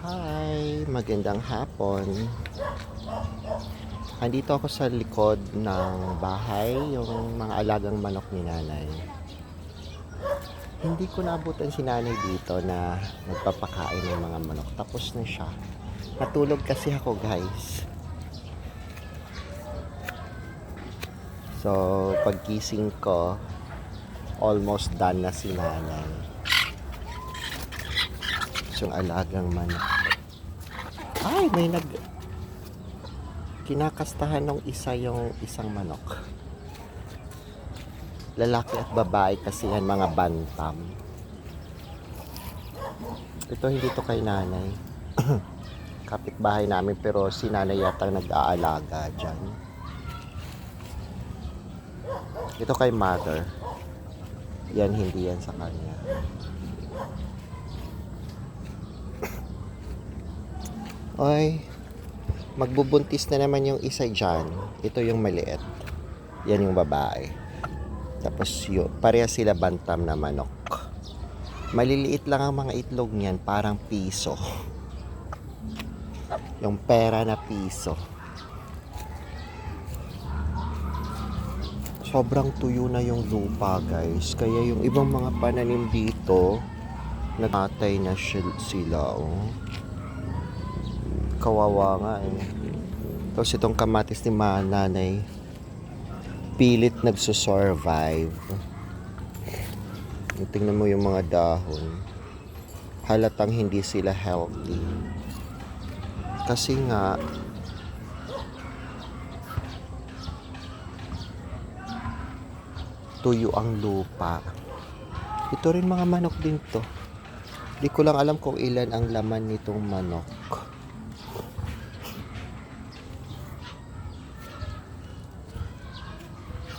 Hi, magandang hapon. Andito ako sa likod ng bahay, yung mga alagang manok ni nanay. Hindi ko naabutan si nanay dito na nagpapakain ng mga manok. Tapos na siya. Natulog kasi ako, guys. So, pagkising ko, almost done na si nanay. Yung alagang manok. Ay, may kinakastahan ng yung isang manok. Lalaki at babae kasi yan, mga bantam. Ito hindi to kay nanay. Kapitbahay namin, pero si nanay yata nag-aalaga dyan. Ito kay mother. Yan, hindi yan sa kanya. Ay, magbubuntis na naman yung isa dyan. Ito yung maliit. Yan yung babae. Tapos yun, pareha sila bantam na manok. Maliliit lang ang mga itlog niyan, parang piso. Yung pera na piso. Sobrang tuyo na yung lupa, guys. Kaya yung ibang mga pananim dito, nagatay na sila, oh. Kawawa nga eh. Tapos itong kamatis ni nanay, pilit nagsusurvive. Tingnan mo yung mga dahon. Halatang hindi sila healthy. Kasi nga, tuyo ang lupa. Ito rin mga manok din to. Di ko lang alam kung ilan ang laman nitong manok.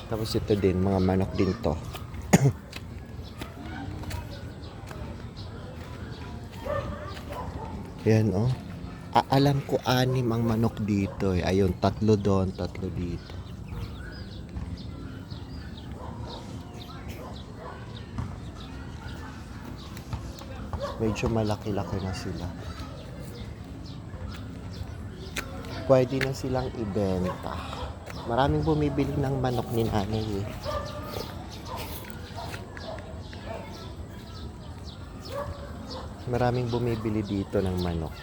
Tapos ito din, mga manok din to. Yan, oh. Alam ko 6 ang manok dito eh. Ayun, 3 doon, 3 dito. Medyo malaki-laki na sila. Pwede na silang ibenta. Maraming bumibili ng manok ni nanay eh. Maraming bumibili dito ng manok.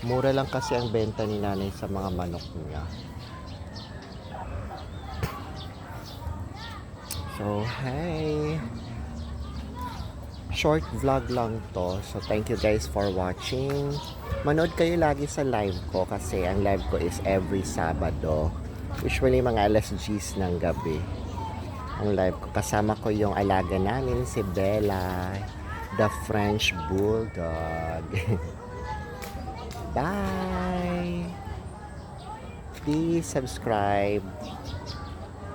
Mura lang kasi ang benta ni nanay sa mga manok niya. So, hey! Short vlog lang to. So, thank you guys for watching. Manood kayo lagi sa live ko kasi ang live ko is every Sabado. Usually mga alas 10 ng gabi. Ang live ko. Kasama ko yung alaga namin, si Bella, the French Bulldog. Bye! Please subscribe.